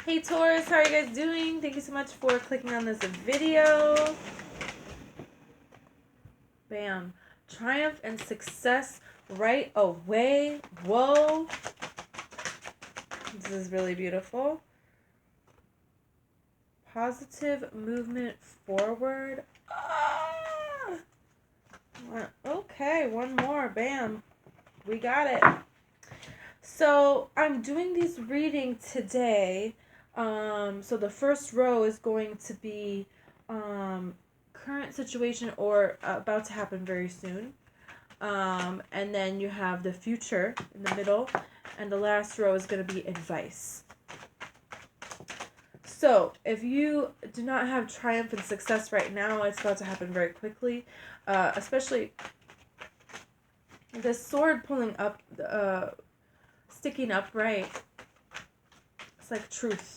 Hey Taurus, how are you guys doing? Thank you so much for clicking on this video. Bam. Triumph and success right away. Whoa. This is really beautiful. Positive movement forward. Ah! Okay, one more. Bam. We got it. So I'm doing these reading today. So the first row is going to be current situation or about to happen very soon. And then you have the future in the middle. And the last row is going to be advice. So if you do not have triumph and success right now, it's about to happen very quickly. Especially the sword pulling up, sticking upright. It's like truth.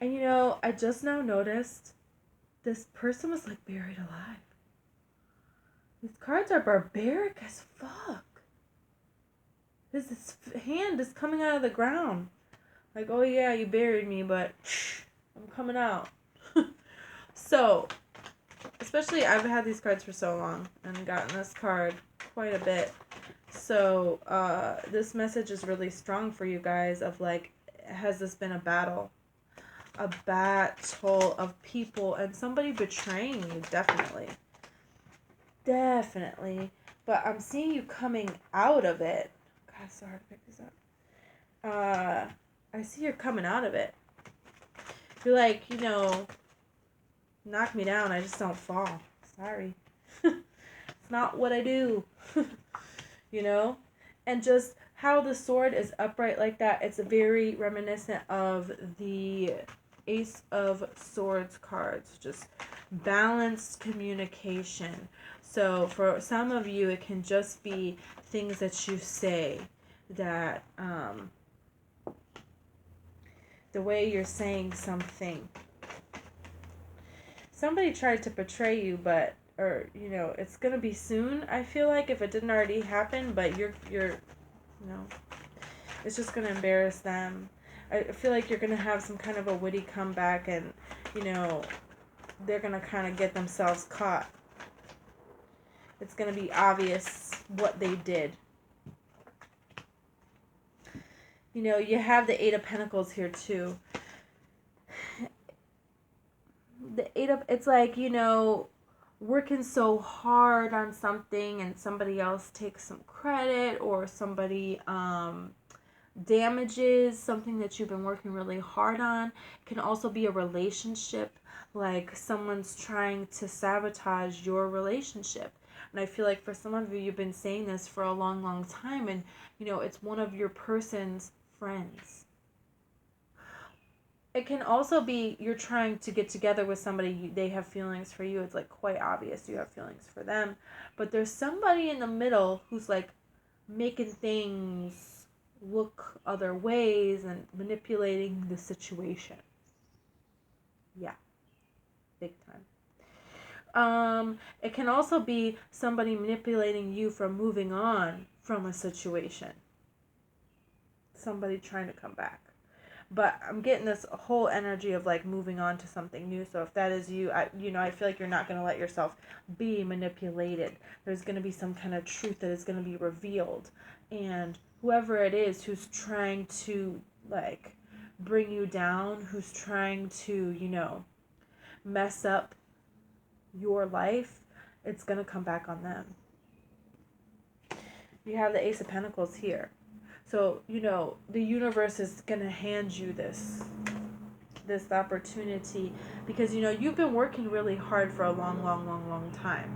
And you know, I just now noticed this person was like buried alive. These cards are barbaric as fuck. His hand is coming out of the ground. Like, oh yeah, you buried me, but I'm coming out. So, especially I've had these cards for so long and gotten this card quite a bit. So, this message is really strong for you guys of like, has this been a battle? A battle of people and somebody betraying you, definitely. Definitely. But I'm seeing you coming out of it. God, it's so hard to pick this up. I see you're coming out of it. You're like, you know, knock me down, I just don't fall. Sorry. It's not what I do. You know? And just how the sword is upright like that, it's very reminiscent of the Ace of Swords cards. Just balanced communication. So for some of you, it can just be things that you say that, the way you're saying something. Somebody tried to betray you, but, or, you know, it's going to be soon, I feel like, if it didn't already happen, but you're, you know, it's just going to embarrass them. I feel like you're going to have some kind of a witty comeback and, you know, they're going to kind of get themselves caught. It's going to be obvious what they did. You know, you have the Eight of Pentacles here too. It's like, you know, working so hard on something and somebody else takes some credit, or somebody damages something that you've been working really hard on. It can also be a relationship, like someone's trying to sabotage your relationship. And I feel like for some of you, you've been saying this for a long, long time, and, you know, it's one of your person's friends. It can also be you're trying to get together with somebody, they have feelings for you. It's like quite obvious you have feelings for them. But there's somebody in the middle who's like making things look other ways and manipulating the situation. Yeah, big time. It can also be somebody manipulating you from moving on from a situation. Somebody trying to come back. But I'm getting this whole energy of like moving on to something new. So if that is you, I feel like you're not going to let yourself be manipulated. There's going to be some kind of truth that is going to be revealed. And whoever it is who's trying to like bring you down, who's trying to, you know, mess up your life, it's going to come back on them. You have the Ace of Pentacles here. So, you know, the universe is going to hand you this opportunity because, you know, you've been working really hard for a long time.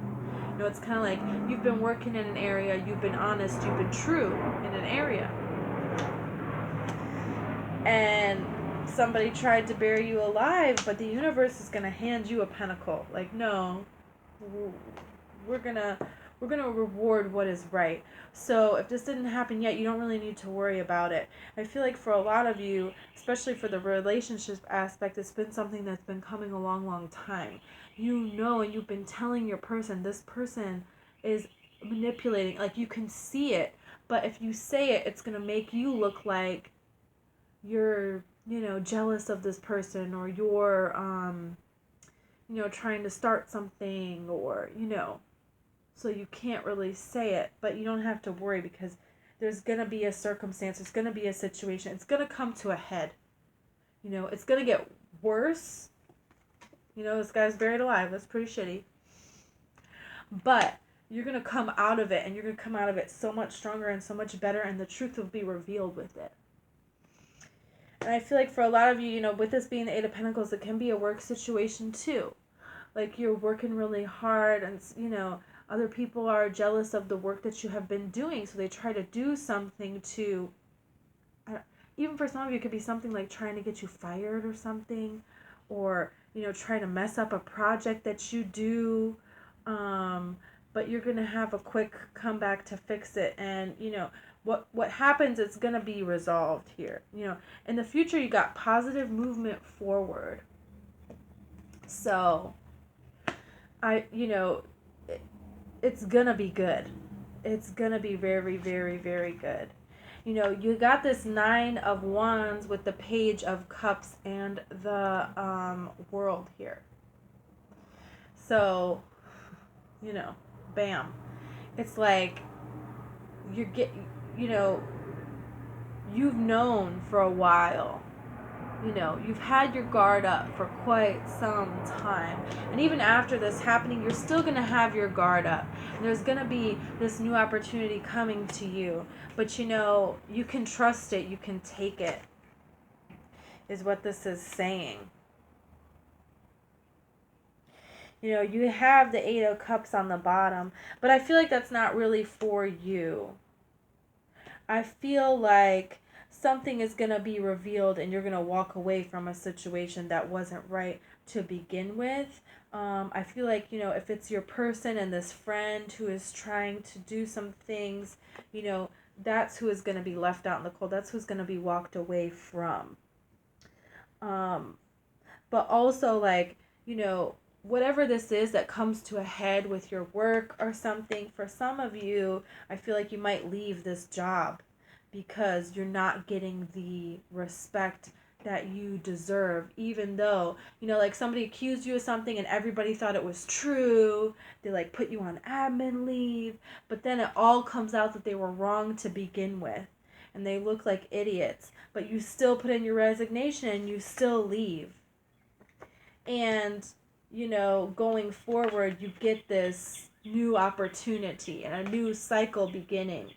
You know, it's kind of like you've been working in an area, you've been honest, you've been true in an area. And somebody tried to bury you alive, but the universe is going to hand you a pentacle. Like, no, we're going to reward what is right. So if this didn't happen yet, you don't really need to worry about it. I feel like for a lot of you, especially for the relationship aspect, it's been something that's been coming a long time. You know, and you've been telling your person, this person is manipulating. Like, you can see it, but if you say it, it's going to make you look like you're jealous of this person, or you're, trying to start something, or, so you can't really say it, but you don't have to worry, because there's going to be a circumstance, there's going to be a situation, it's going to come to a head. It's going to get worse. This guy's buried alive. That's pretty shitty. But you're going to come out of it, and you're going to come out of it so much stronger and so much better, and the truth will be revealed with it. And I feel like for a lot of you, with this being the Eight of Pentacles, it can be a work situation too. Like you're working really hard, and, other people are jealous of the work that you have been doing, so they try to do something to, even for some of you, it could be something like trying to get you fired or something, or, trying to mess up a project that you do, but you're going to have a quick comeback to fix it, and, what happens, it's going to be resolved here. In the future, you got positive movement forward. So, it's going to be good. It's going to be very, very, very good. You got this Nine of Wands with the Page of Cups and the World here. So, bam. It's like you've known for a while. You've had your guard up for quite some time. And even after this happening, you're still going to have your guard up. And there's going to be this new opportunity coming to you. But you can trust it. You can take it, is what this is saying. You have the Eight of Cups on the bottom. But I feel like that's not really for you. I feel like something is going to be revealed, and you're going to walk away from a situation that wasn't right to begin with. I feel like, if it's your person and this friend who is trying to do some things, that's who is going to be left out in the cold. That's who's going to be walked away from. But also, like, whatever this is that comes to a head with your work or something, for some of you, I feel like you might leave this job because you're not getting the respect that you deserve, even though, like somebody accused you of something and everybody thought it was true. They like put you on admin leave, but then it all comes out that they were wrong to begin with, and they look like idiots, but you still put in your resignation and you still leave. And going forward, you get this new opportunity and a new cycle beginning.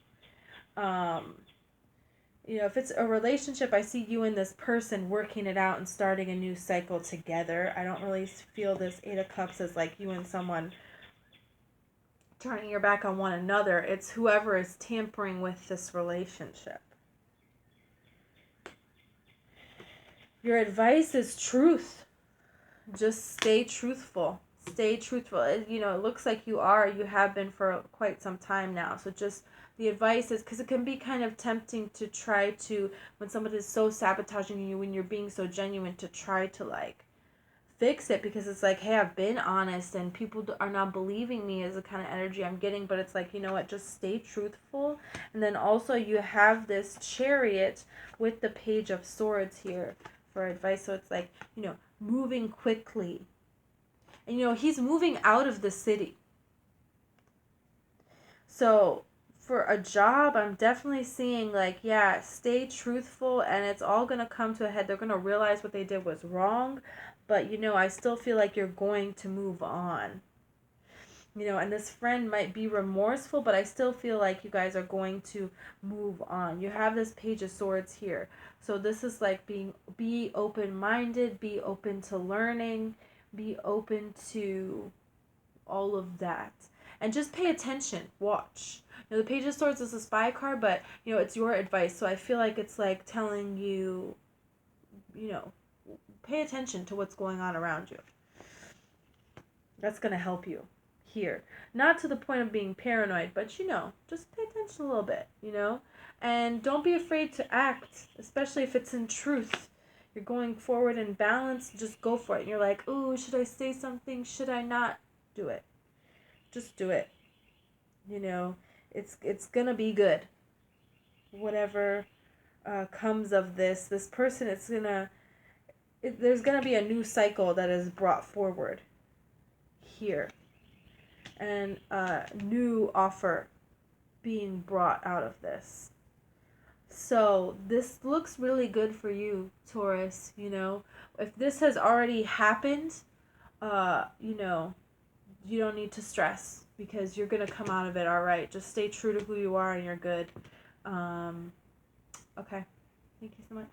If it's a relationship, I see you and this person working it out and starting a new cycle together. I don't really feel this Eight of Cups as like you and someone turning your back on one another. It's whoever is tampering with this relationship. Your advice is truth. Just stay truthful. Stay truthful. It looks like you have been for quite some time now. So just the advice is, because it can be kind of tempting to try to, when somebody is so sabotaging you, when you're being so genuine, to try to like fix it, because it's like, hey, I've been honest and people are not believing me, is the kind of energy I'm getting. But it's like, just stay truthful. And then also you have this Chariot with the Page of Swords here for advice. So it's like, moving quickly. And he's moving out of the city. So for a job, I'm definitely seeing like, yeah, stay truthful, and it's all going to come to a head. They're going to realize what they did was wrong, but I still feel like you're going to move on. And this friend might be remorseful, but I still feel like you guys are going to move on. You have this Page of Swords here. So this is like be open-minded, be open to learning, be open to all of that. And just pay attention, watch. The Page of Swords is a spy card, but, it's your advice. So I feel like it's like telling you, pay attention to what's going on around you. That's going to help you here. Not to the point of being paranoid, but, just pay attention a little bit, And don't be afraid to act, especially if it's in truth. You're going forward in balance, just go for it. And you're like, ooh, should I say something? Should I not? Do it. Just do it. It's gonna be good. Whatever comes of this. This person, there's gonna be a new cycle that is brought forward here, and a new offer being brought out of this. So this looks really good for you, Taurus. If this has already happened, you don't need to stress, because you're gonna come out of it all right. Just stay true to who you are and you're good. Okay. Thank you so much.